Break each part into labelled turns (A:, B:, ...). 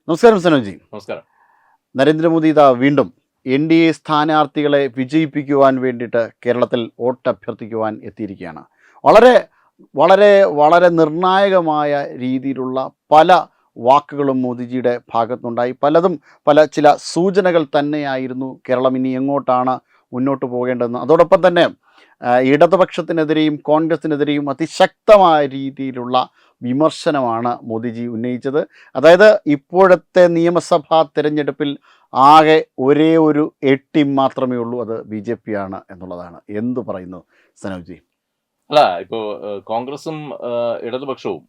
A: നമസ്കാരം സനോജി.
B: നമസ്കാരം.
A: നരേന്ദ്രമോദി ഇതാ വീണ്ടും NDA സ്ഥാനാർത്ഥികളെ വിജയിപ്പിക്കുവാൻ വേണ്ടിയിട്ട് കേരളത്തിൽ വോട്ടഭ്യർത്ഥിക്കുവാൻ എത്തിയിരിക്കുകയാണ്. വളരെ വളരെ വളരെ നിർണായകമായ രീതിയിലുള്ള പല വാക്കുകളും മോദിജിയുടെ ഭാഗത്തുനിന്നുണ്ടായി. ചില സൂചനകൾ തന്നെയായിരുന്നു കേരളം ഇനി എങ്ങോട്ടാണ് മുന്നോട്ട് പോകേണ്ടതെന്ന്. അതോടൊപ്പം തന്നെ ഇടതുപക്ഷത്തിനെതിരെയും കോൺഗ്രസിനെതിരെയും അതിശക്തമായ രീതിയിലുള്ള വിമർശനമാണ് മോദിജി ഉന്നയിച്ചത്. അതായത് ഇപ്പോഴത്തെ നിയമസഭാ തിരഞ്ഞെടുപ്പിൽ ആകെ ഒരേ ഒരു ടീം മാത്രമേ ഉള്ളൂ, അത് BJP ആണ് എന്നുള്ളതാണ്. എന്തു പറയുന്നു സനോജി?
B: അല്ല, ഇപ്പോൾ കോൺഗ്രസും ഇടതുപക്ഷവും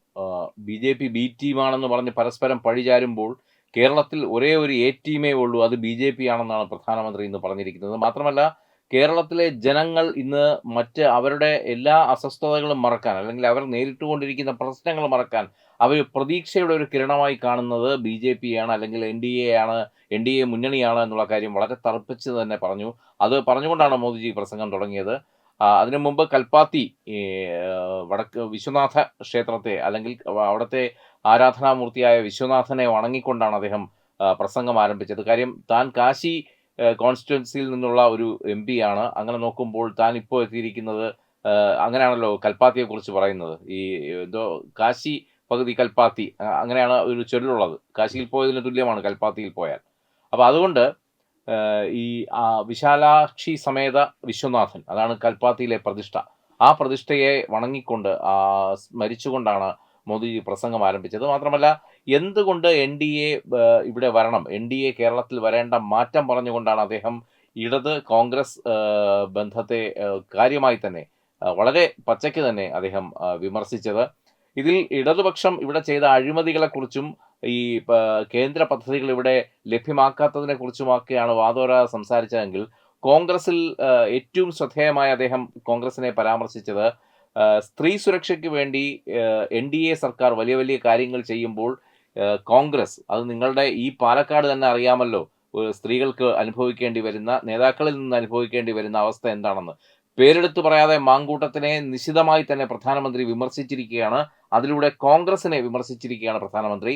B: BJP ബി ടീമാണെന്ന് പറഞ്ഞ് പരസ്പരം പഴിചാരുമ്പോൾ കേരളത്തിൽ ഒരേ ഒരു ടീമേ ഉള്ളൂ, അത് BJP ആണെന്നാണ് പ്രധാനമന്ത്രി ഇന്ന് പറഞ്ഞിരിക്കുന്നത്. മാത്രമല്ല, കേരളത്തിലെ ജനങ്ങൾ ഇന്ന് അവരുടെ എല്ലാ അസ്വസ്ഥതകളും മറക്കാൻ, അല്ലെങ്കിൽ അവർ നേരിട്ടുകൊണ്ടിരിക്കുന്ന പ്രശ്നങ്ങൾ മറക്കാൻ അവർ പ്രതീക്ഷയുടെ ഒരു കിരണമായി കാണുന്നത് BJP ആണ്, അല്ലെങ്കിൽ NDA മുന്നണിയാണ് എന്നുള്ള കാര്യം വളരെ തറപ്പിച്ച് തന്നെ പറഞ്ഞു. അത് പറഞ്ഞുകൊണ്ടാണ് മോദിജി പ്രസംഗം തുടങ്ങിയത്. അതിനു മുമ്പ് കൽപ്പാത്തി വടക്ക് വിശ്വനാഥ ക്ഷേത്രത്തെ, അല്ലെങ്കിൽ അവിടുത്തെ ആരാധനാമൂർത്തിയായ വിശ്വനാഥനെ വണങ്ങിക്കൊണ്ടാണ് അദ്ദേഹം പ്രസംഗം ആരംഭിച്ചത്. കാര്യം താൻ കാശി കോൺസ്റ്റിറ്റ്യുവൻസിയിൽ നിന്നുള്ള ഒരു MP ആണ്. അങ്ങനെ നോക്കുമ്പോൾ താൻ ഇപ്പോൾ എത്തിയിരിക്കുന്നത്, അങ്ങനെയാണല്ലോ കൽപ്പാത്തിയെക്കുറിച്ച് പറയുന്നത്, ഈ എന്തോ കാശി പകുതി കൽപ്പാത്തി, അങ്ങനെയാണ് ഒരു ചൊല്ലുള്ളത്. കാശിയിൽ പോയതിന് തുല്യമാണ് കൽപ്പാത്തിയിൽ പോയാൽ. അപ്പോൾ അതുകൊണ്ട് ഈ വിശാലാക്ഷി സമേത വിശ്വനാഥൻ, അതാണ് കൽപ്പാത്തിയിലെ പ്രതിഷ്ഠ. ആ പ്രതിഷ്ഠയെ വണങ്ങിക്കൊണ്ട് സ്മരിച്ചുകൊണ്ടാണ് മോദിജി പ്രസംഗം ആരംഭിച്ചത്. മാത്രമല്ല, എന്തുകൊണ്ട് NDA ഇവിടെ വരണം, NDA കേരളത്തിൽ വരേണ്ട മാറ്റം പറഞ്ഞുകൊണ്ടാണ് അദ്ദേഹം ഇടത് കോൺഗ്രസ് ബന്ധത്തെ കാര്യമായി തന്നെ വളരെ പച്ചയ്ക്ക് തന്നെ അദ്ദേഹം വിമർശിച്ചത്. ഇതിൽ ഇടതുപക്ഷം ഇവിടെ ചെയ്ത അഴിമതികളെക്കുറിച്ചും ഈ കേന്ദ്ര പദ്ധതികൾ ഇവിടെ ലഭ്യമാക്കാത്തതിനെ കുറിച്ചുമൊക്കെയാണ് വാദോരാതെ സംസാരിച്ചതെങ്കിൽ, കോൺഗ്രസിൽ ഏറ്റവും ശ്രദ്ധേയമായ അദ്ദേഹം കോൺഗ്രസിനെ പരാമർശിച്ചത് സ്ത്രീ സുരക്ഷയ്ക്ക് വേണ്ടി NDA സർക്കാർ വലിയ വലിയ കാര്യങ്ങൾ ചെയ്യുമ്പോൾ കോൺഗ്രസ്, അത് നിങ്ങളുടെ ഈ പാലക്കാട് തന്നെ അറിയാമല്ലോ, സ്ത്രീകൾക്ക് അനുഭവിക്കേണ്ടി വരുന്ന, നേതാക്കളിൽ നിന്ന് അനുഭവിക്കേണ്ടി വരുന്ന അവസ്ഥ എന്താണെന്ന്. പേരെടുത്ത് പറയാതെ മാങ്കൂട്ടത്തിനെ നിശിതമായി തന്നെ പ്രധാനമന്ത്രി വിമർശിച്ചിരിക്കുകയാണ്. അതിലൂടെ കോൺഗ്രസിനെ വിമർശിച്ചിരിക്കുകയാണ് പ്രധാനമന്ത്രി.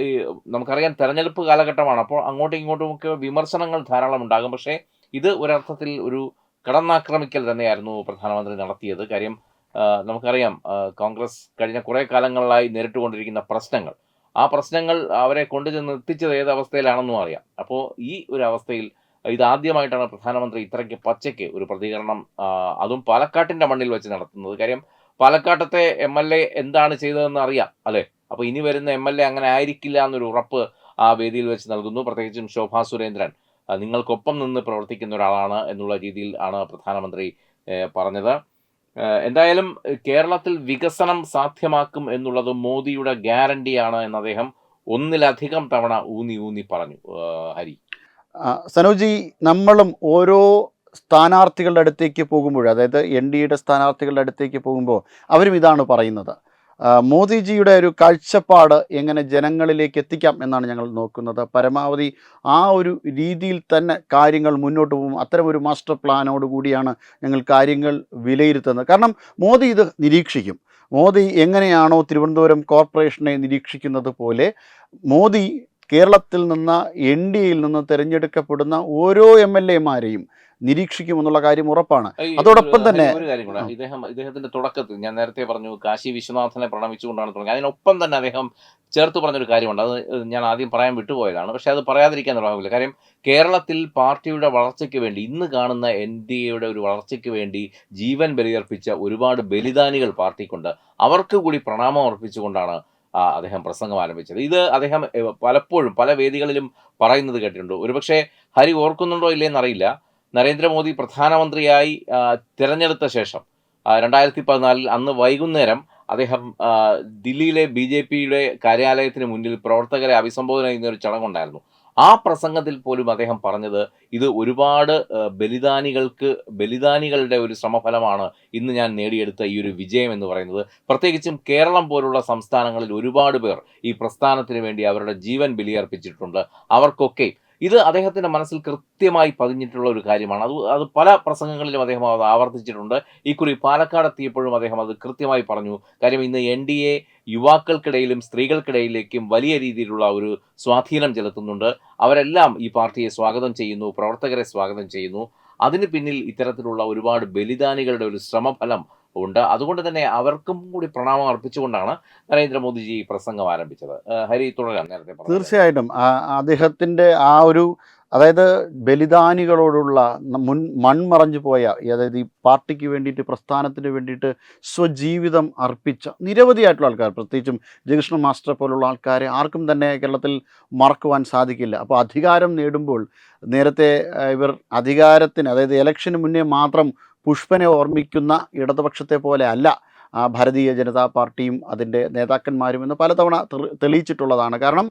B: ഈ നമുക്കറിയാം, തെരഞ്ഞെടുപ്പ് കാലഘട്ടമാണ്. അപ്പോൾ അങ്ങോട്ടും ഇങ്ങോട്ടുമൊക്കെ വിമർശനങ്ങൾ ധാരാളം ഉണ്ടാകും. പക്ഷേ ഇത് ഒരർത്ഥത്തിൽ ഒരു കടന്നാക്രമിക്കൽ തന്നെയായിരുന്നു പ്രധാനമന്ത്രി നടത്തിയത്. കാര്യം നമുക്കറിയാം, കോൺഗ്രസ് കഴിഞ്ഞ കുറേ കാലങ്ങളിലായി നേരിട്ടുകൊണ്ടിരിക്കുന്ന പ്രശ്നങ്ങൾ, ആ പ്രശ്നങ്ങൾ അവരെ കൊണ്ടുചെന്ന് എത്തിച്ചത് ഏത് അവസ്ഥയിലാണെന്നും അറിയാം. അപ്പോൾ ഈ ഒരു അവസ്ഥയിൽ ഇതാദ്യമായിട്ടാണ് പ്രധാനമന്ത്രി ഇത്രയ്ക്ക് പച്ചയ്ക്ക് ഒരു പ്രതികരണം, അതും പാലക്കാട്ടിൻ്റെ മണ്ണിൽ വെച്ച് നടത്തുന്നത്. കാര്യം പാലക്കാട്ടത്തെ MLA എന്താണ് ചെയ്തതെന്ന് അറിയാം, അല്ലേ? അപ്പോൾ ഇനി വരുന്ന MLA അങ്ങനെ ആയിരിക്കില്ല എന്നൊരു ഉറപ്പ് ആ വേദിയിൽ വെച്ച് നൽകുന്നു. പ്രത്യേകിച്ചും ശോഭാ സുരേന്ദ്രൻ നിങ്ങൾക്കൊപ്പം നിന്ന് പ്രവർത്തിക്കുന്ന ഒരാളാണ് എന്നുള്ള രീതിയിൽ ആണ് പ്രധാനമന്ത്രി പറഞ്ഞത്. എന്തായാലും കേരളത്തിൽ വികസനം സാധ്യമാക്കും എന്നുള്ളത് മോദിയുടെ ഗ്യാരണ്ടിയാണ് എന്ന് അദ്ദേഹം ഒന്നിലധികം തവണ ഊന്നി പറഞ്ഞു. ഹരി,
A: സനോജി, നമ്മളും ഓരോ സ്ഥാനാർത്ഥികളുടെ അടുത്തേക്ക് പോകുമ്പോൾ, അതായത് NDAയുടെ സ്ഥാനാർത്ഥികളുടെ അടുത്തേക്ക് പോകുമ്പോൾ അവരും ഇതാണ് പറയുന്നത്. മോദിജിയുടെ ഒരു കാഴ്ചപ്പാട് എങ്ങനെ ജനങ്ങളിലേക്ക് എത്തിക്കാം എന്നാണ് ഞങ്ങൾ നോക്കുന്നത്. പരമാവധി ആ ഒരു രീതിയിൽ തന്നെ കാര്യങ്ങൾ മുന്നോട്ട് പോകും. അത്തരമൊരു മാസ്റ്റർ പ്ലാനോട് കൂടിയാണ് ഞങ്ങൾ കാര്യങ്ങൾ വിലയിരുത്തുന്നത്. കാരണം മോദി ഇത് നിരീക്ഷിക്കും. മോദി എങ്ങനെയാണോ തിരുവനന്തപുരം കോർപ്പറേഷനെ നിരീക്ഷിക്കുന്നത് പോലെ മോദി കേരളത്തിൽ നിന്ന് NDAയിൽ നിന്ന് തിരഞ്ഞെടുക്കപ്പെടുന്ന ഓരോ MLAമാരെയും നിരീക്ഷിക്കുമെന്നുള്ള കാര്യം ഉറപ്പാണ്. അതോടൊപ്പം തന്നെ
B: ഒരു കാര്യം കൂടെ, ഇദ്ദേഹത്തിന്റെ തുടക്കത്തിൽ ഞാൻ നേരത്തെ പറഞ്ഞു കാശി വിശ്വനാഥനെ പ്രണമിച്ചുകൊണ്ടാണ് തുടങ്ങി. അതിനൊപ്പം തന്നെ അദ്ദേഹം ചേർത്ത് പറഞ്ഞൊരു കാര്യമുണ്ട്, അത് ഞാൻ ആദ്യം പറയാൻ വിട്ടുപോയതാണ്. പക്ഷെ അത് പറയാതിരിക്കാൻ നിർവാഹമില്ല. കാര്യം കേരളത്തിൽ പാർട്ടിയുടെ വളർച്ചയ്ക്ക് വേണ്ടി, ഇന്ന് കാണുന്ന NDAയുടെ ഒരു വളർച്ചയ്ക്ക് വേണ്ടി ജീവൻ ബലിയർപ്പിച്ച ഒരുപാട് ബലിദാനികൾ പാർട്ടിക്കുണ്ട്. അവർക്ക് കൂടി പ്രണാമം അർപ്പിച്ചുകൊണ്ടാണ് അദ്ദേഹം പ്രസംഗം ആരംഭിച്ചത്. ഇത് അദ്ദേഹം പലപ്പോഴും പല വേദികളിലും പറയുന്നത് കേട്ടിട്ടുണ്ട്. ഒരുപക്ഷെ ഹരി ഓർക്കുന്നുണ്ടോ ഇല്ലേന്നറിയില്ല, നരേന്ദ്രമോദി പ്രധാനമന്ത്രിയായി തിരഞ്ഞെടുത്ത ശേഷം 2014 അന്ന് വൈകുന്നേരം അദ്ദേഹം ദില്ലിയിലെ BJPയുടെ കാര്യാലയത്തിന് മുന്നിൽ പ്രവർത്തകരെ അഭിസംബോധന ചെയ്യുന്ന ഒരു ചടങ്ങുണ്ടായിരുന്നു. ആ പ്രസംഗത്തിൽ പോലും അദ്ദേഹം പറഞ്ഞത്, ഇത് ഒരുപാട് ബലിദാനികളുടെ ഒരു ശ്രമഫലമാണ് ഇന്ന് ഞാൻ നേടിയെടുത്ത ഈ ഒരു വിജയം എന്ന് പറയുന്നത്. പ്രത്യേകിച്ചും കേരളം പോലുള്ള സംസ്ഥാനങ്ങളിൽ ഒരുപാട് പേർ ഈ പ്രസ്ഥാനത്തിന് വേണ്ടി അവരുടെ ജീവൻ ബലിയർപ്പിച്ചിട്ടുണ്ട്. അവർക്കൊക്കെ ഇത് അദ്ദേഹത്തിൻ്റെ മനസ്സിൽ കൃത്യമായി പതിഞ്ഞിട്ടുള്ള ഒരു കാര്യമാണ്. അത് പല പ്രസംഗങ്ങളിലും അദ്ദേഹം അത് ആവർത്തിച്ചിട്ടുണ്ട്. ഇക്കുറി പാലക്കാട് എത്തിയപ്പോഴും അദ്ദേഹം അത് കൃത്യമായി പറഞ്ഞു. കാര്യം ഇന്ന് NDA യുവാക്കൾക്കിടയിലും സ്ത്രീകൾക്കിടയിലേക്കും വലിയ രീതിയിലുള്ള ഒരു സ്വാധീനം ചെലുത്തുന്നുണ്ട്. അവരെല്ലാം ഈ പാർട്ടിയെ സ്വാഗതം ചെയ്യുന്നു, പ്രവർത്തകരെ സ്വാഗതം ചെയ്യുന്നു. അതിന് പിന്നിൽ ഇത്തരത്തിലുള്ള ഒരുപാട് ബലിദാനികളുടെ ഒരു ശ്രമഫലം ഉണ്ട്. അതുകൊണ്ട് തന്നെ അവർക്കും കൂടി പ്രണാമം അർപ്പിച്ചുകൊണ്ടാണ് നരേന്ദ്രമോദിജി ഈ പ്രസംഗം ആരംഭിച്ചത്. ഹരി, തുടരാം. നേരത്തെ പറഞ്ഞത്.
A: തീർച്ചയായിട്ടും അദ്ദേഹത്തിൻ്റെ ആ ഒരു, അതായത് ബലിദാനികളോടുള്ള മൺമറഞ്ഞു പോയ, അതായത് ഈ പാർട്ടിക്ക് വേണ്ടിയിട്ട്, പ്രസ്ഥാനത്തിന് വേണ്ടിയിട്ട് സ്വജീവിതം അർപ്പിച്ച നിരവധിയായിട്ടുള്ള ആൾക്കാർ, പ്രത്യേകിച്ചും ജയകൃഷ്ണൻ മാസ്റ്റർ പോലുള്ള ആൾക്കാരെ ആർക്കും തന്നെ കേരളത്തിൽ മറക്കുവാൻ സാധിക്കില്ല. അപ്പോൾ അധികാരം നേടുമ്പോൾ നേരത്തെ ഇവർ അധികാരത്തിന്, അതായത് ഇലക്ഷന് മുന്നേ മാത്രം പുഷ്പനെ ഓർമ്മിക്കുന്ന ഇടതുപക്ഷത്തെ പോലെ അല്ല ഭാരതീയ ജനതാ പാർട്ടിയും അതിൻ്റെ നേതാക്കന്മാരും എന്ന് പലതവണ തെളിയിച്ചിട്ടുള്ളതാണ്. കാരണം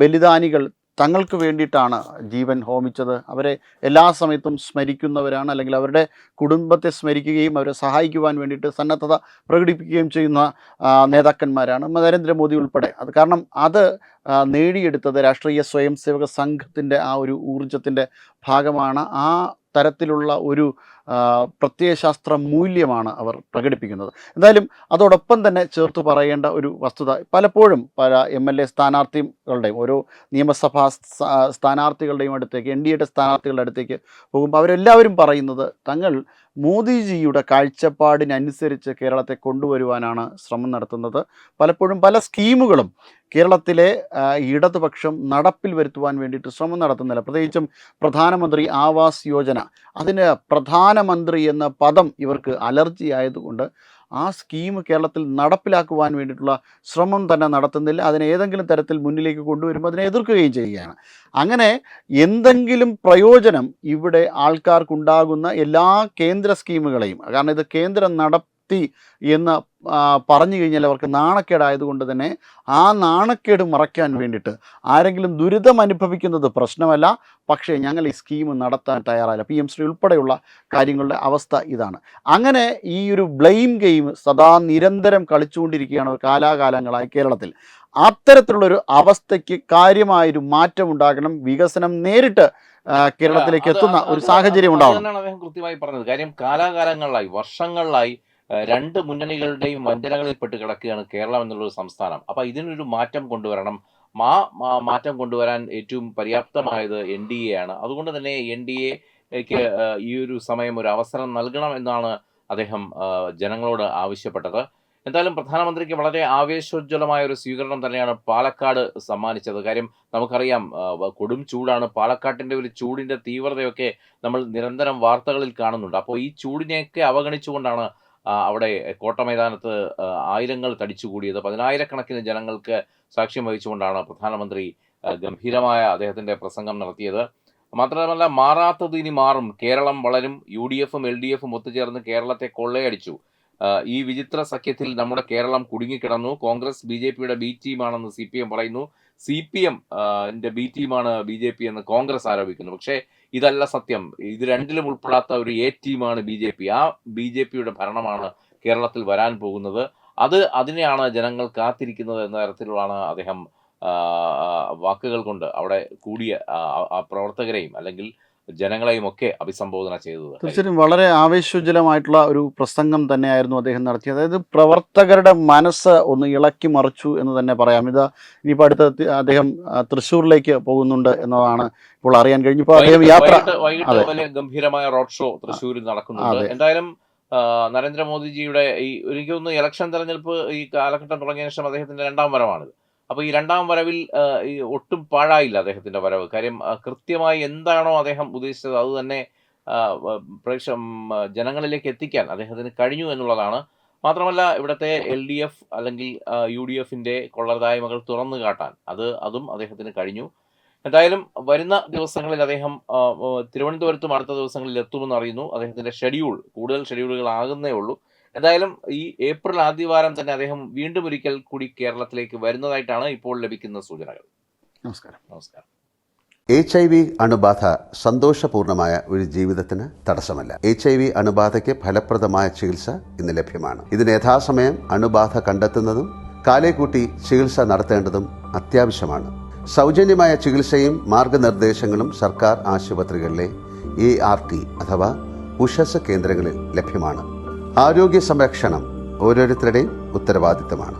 A: ബലിദാനികൾ തങ്ങൾക്ക് വേണ്ടിയിട്ടാണ് ജീവൻ ഹോമിച്ചത്. അവരെ എല്ലാ സമയത്തും സ്മരിക്കുന്നവരാണ്, അല്ലെങ്കിൽ അവരുടെ കുടുംബത്തെ സ്മരിക്കുകയും അവരെ സഹായിക്കുവാൻ വേണ്ടിയിട്ട് സന്നദ്ധത പ്രകടിപ്പിക്കുകയും ചെയ്യുന്ന നേതാക്കന്മാരാണ് നരേന്ദ്രമോദി ഉൾപ്പെടെ. അത് കാരണം അത് നേടിയെടുത്തത് രാഷ്ട്രീയ സ്വയം സേവക സംഘത്തിൻ്റെ ആ ഒരു ഊർജത്തിൻ്റെ ഭാഗമാണ്. ആ തരത്തിലുള്ള ഒരു പ്രത്യയശാസ്ത്ര മൂല്യമാണ് അവർ പ്രകടിപ്പിക്കുന്നത്. എന്തായാലും അതോടൊപ്പം തന്നെ ചേർത്ത് പറയേണ്ട ഒരു വസ്തുത, പലപ്പോഴും പല MLA സ്ഥാനാർത്ഥികളുടെയും, ഓരോ നിയമസഭാ സ്ഥാനാർത്ഥികളുടെയും അടുത്തേക്ക്, NDAയുടെ സ്ഥാനാർത്ഥികളുടെ അടുത്തേക്ക് പോകുമ്പോൾ അവരെല്ലാവരും പറയുന്നത് തങ്ങൾ മോദിജിയുടെ കാഴ്ചപ്പാടിനനുസരിച്ച് കേരളത്തെ കൊണ്ടുവരുവാനാണ് ശ്രമം നടത്തുന്നത്. പലപ്പോഴും പല സ്കീമുകളും കേരളത്തിലെ ഇടതുപക്ഷം നടപ്പിൽ വരുത്തുവാൻ വേണ്ടിയിട്ട് ശ്രമം നടത്തുന്നില്ല. പ്രത്യേകിച്ചും പ്രധാനമന്ത്രി ആവാസ് യോജന, അതിന് പ്രധാനമന്ത്രി എന്ന പദം ഇവർക്ക് അലർജി ആയതുകൊണ്ട് ആ സ്കീം കേരളത്തിൽ നടപ്പിലാക്കുവാൻ വേണ്ടിയിട്ടുള്ള ശ്രമം തന്നെ നടത്തുന്നില്ല. അതിനെ ഏതെങ്കിലും തരത്തിൽ മുന്നിലേക്ക് കൊണ്ടുവരുമ്പോൾ അതിനെ എതിർക്കുകയും ചെയ്യുകയാണ്. അങ്ങനെ എന്തെങ്കിലും പ്രയോജനം ഇവിടെ ആൾക്കാർക്കുണ്ടാകുന്ന എല്ലാ കേന്ദ്ര സ്കീമുകളെയും, കാരണം ഇത് കേന്ദ്രം നടത്തി എന്ന് പറഞ്ഞു കഴിഞ്ഞാൽ അവർക്ക് നാണക്കേടായതുകൊണ്ട് തന്നെ ആ നാണക്കേട് മറയ്ക്കാൻ വേണ്ടിയിട്ട് ആരെങ്കിലും ദുരിതം അനുഭവിക്കുന്നത് പ്രശ്നമല്ല, പക്ഷേ ഞങ്ങൾ ഈ സ്കീം നടത്താൻ തയ്യാറായില്ല. PM ശ്രീ ഉൾപ്പെടെയുള്ള കാര്യങ്ങളുടെ അവസ്ഥ ഇതാണ്. അങ്ങനെ ഈ ഒരു ബ്ലെയിം ഗെയിം സദാ നിരന്തരം കളിച്ചുകൊണ്ടിരിക്കുകയാണ് കാലാകാലങ്ങളായി കേരളത്തിൽ. അത്തരത്തിലുള്ളൊരു അവസ്ഥയ്ക്ക് കാര്യമായൊരു മാറ്റം ഉണ്ടാകണം. വികസനം നേരിട്ട് കേരളത്തിലേക്ക് എത്തുന്ന ഒരു സാഹചര്യം ഉണ്ടാവണം.
B: അദ്ദേഹം കൃത്യമായി പറഞ്ഞത്. കാര്യം കാലാകാലങ്ങളിലായി, വർഷങ്ങളിലായി രണ്ട് മുന്നണികളുടെയും വഞ്ചനകളിൽപ്പെട്ട് കിടക്കുകയാണ് കേരളം എന്നുള്ളൊരു സംസ്ഥാനം. അപ്പോൾ ഇതിനൊരു മാറ്റം കൊണ്ടുവരണം. മാറ്റം കൊണ്ടുവരാൻ ഏറ്റവും പര്യാപ്തമായത് NDA ആണ്. അതുകൊണ്ട് തന്നെ NDAക്ക് ഈ ഒരു സമയം ഒരു അവസരം നൽകണം എന്നാണ് അദ്ദേഹം ജനങ്ങളോട് ആവശ്യപ്പെട്ടത്. എന്തായാലും പ്രധാനമന്ത്രിക്ക് വളരെ ആവേശോജ്വലമായ ഒരു സ്വീകരണം തന്നെയാണ് പാലക്കാട് സമ്മാനിച്ചത്. കാര്യം നമുക്കറിയാം, കൊടും ചൂടാണ്. പാലക്കാട്ടിൻ്റെ ഒരു ചൂടിൻ്റെ തീവ്രതയൊക്കെ നമ്മൾ നിരന്തരം വാർത്തകളിൽ കാണുന്നുണ്ട്. അപ്പോൾ ഈ ചൂടിനെയൊക്കെ അവഗണിച്ചുകൊണ്ടാണ് അവിടെ കോട്ടമൈതാനത്ത് ആയിരങ്ങൾ തടിച്ചുകൂടിയത്. 10,000-കണക്കിന് ജനങ്ങൾക്ക് സാക്ഷ്യം വഹിച്ചുകൊണ്ടാണ് പ്രധാനമന്ത്രി ഗംഭീരമായ അദ്ദേഹത്തിൻ്റെ പ്രസംഗം നടത്തിയത്. മാത്രമല്ല, മാറാത്തത് ഇനി മാറും, കേരളം വളരും, UDFും LDFും ഒത്തുചേർന്ന് കേരളത്തെ കൊള്ളയടിച്ചു, ഈ വിചിത്ര സഖ്യത്തിൽ നമ്മുടെ കേരളം കുടുങ്ങിക്കിടന്നു, കോൺഗ്രസ് BJPയുടെ B ടീമാണെന്ന് CPM പറയുന്നു, CPM B ടീമാണ് BJP എന്ന് കോൺഗ്രസ് ആരോപിക്കുന്നു. പക്ഷേ ഇതല്ല സത്യം. ഇത് രണ്ടിലും ഉൾപ്പെടാത്ത ഒരു A ടീമാണ് BJP. ആ BJPയുടെ ഭരണമാണ് കേരളത്തിൽ വരാൻ പോകുന്നത്. അതിനെയാണ് ജനങ്ങൾ കാത്തിരിക്കുന്നത് എന്ന തരത്തിലാണ് അദ്ദേഹം വാക്കുകൾ കൊണ്ട് അവിടെ കൂടിയ പ്രവർത്തകരെയും അല്ലെങ്കിൽ ജനങ്ങളെയും ഒക്കെ അഭിസംബോധന ചെയ്തത്.
A: തീർച്ചയായും വളരെ ആവേശോജ്വലമായിട്ടുള്ള ഒരു പ്രസംഗം തന്നെയായിരുന്നു അദ്ദേഹം നടത്തിയത്. അതായത് പ്രവർത്തകരുടെ മനസ്സ് ഒന്ന് ഇളക്കി മറിച്ചു എന്ന് തന്നെ പറയാം. ഇനിയിപ്പോൾ അടുത്ത അദ്ദേഹം തൃശ്ശൂരിലേക്ക് പോകുന്നുണ്ട് എന്നതാണ് ഇപ്പോൾ അറിയാൻ കഴിഞ്ഞപ്പോൾ അദ്ദേഹം
B: വൈകിട്ട് വലിയ ഗംഭീരമായ റോഡ് ഷോ തൃശ്ശൂരിൽ നടക്കുന്നുണ്ട്. എന്തായാലും നരേന്ദ്രമോദിജിയുടെ എനിക്ക് തോന്നുന്നു ഇലക്ഷൻ തെരഞ്ഞെടുപ്പ് ഈ കാലഘട്ടം തുടങ്ങിയ ശേഷം അദ്ദേഹത്തിന്റെ രണ്ടാം വരവാണിത്. അപ്പോൾ ഈ രണ്ടാം വരവിൽ ഒട്ടും പാഴായില്ല അദ്ദേഹത്തിൻ്റെ വരവ്. കാര്യം കൃത്യമായി എന്താണോ അദ്ദേഹം ഉദ്ദേശിച്ചത് അത് തന്നെ ജനങ്ങളിലേക്ക് എത്തിക്കാൻ അദ്ദേഹത്തിന് കഴിഞ്ഞു എന്നുള്ളതാണ്. മാത്രമല്ല, ഇവിടുത്തെ LDF അല്ലെങ്കിൽ UDFിൻ്റെ കൊള്ളരുതായ്മകൾ തുറന്നു കാട്ടാൻ അതും അദ്ദേഹത്തിന് കഴിഞ്ഞു. എന്തായാലും വരുന്ന ദിവസങ്ങളിൽ അദ്ദേഹം തിരുവനന്തപുരത്തും അടുത്ത ദിവസങ്ങളിൽ എത്തുമെന്ന് അറിയുന്നു. അദ്ദേഹത്തിൻ്റെ കൂടുതൽ ഷെഡ്യൂളുകൾ ആകുന്നേ ഉള്ളൂ. എന്തായാലും ഈ ഏപ്രിൽ ആദ്യവാരം തന്നെ അദ്ദേഹം വീണ്ടും ഒരിക്കൽ കൂടി കേരളത്തിലേക്ക് വരുന്നതായിട്ടാണ് ഇപ്പോൾ ലഭിക്കുന്ന സൂചനകൾ. നമസ്കാരം.
C: HIV അണുബാധ സന്തോഷപൂർണമായ ഒരു ജീവിതത്തിന് തടസ്സമല്ല. HIV അണുബാധയ്ക്ക് ഫലപ്രദമായ ചികിത്സ ഇന്ന് ലഭ്യമാണ്. ഇതിന് യഥാസമയം അണുബാധ കണ്ടെത്തുന്നതും കാലേക്കൂട്ടി ചികിത്സ നടത്തേണ്ടതും അത്യാവശ്യമാണ്. സൗജന്യമായ ചികിത്സയും മാർഗനിർദ്ദേശങ്ങളും സർക്കാർ ആശുപത്രികളിലെ ART അഥവാ ഉഷസ് കേന്ദ്രങ്ങളിൽ ലഭ്യമാണ്. ആരോഗ്യ സംരക്ഷണം ഓരോരുത്തരുടെയും ഉത്തരവാദിത്തമാണ്.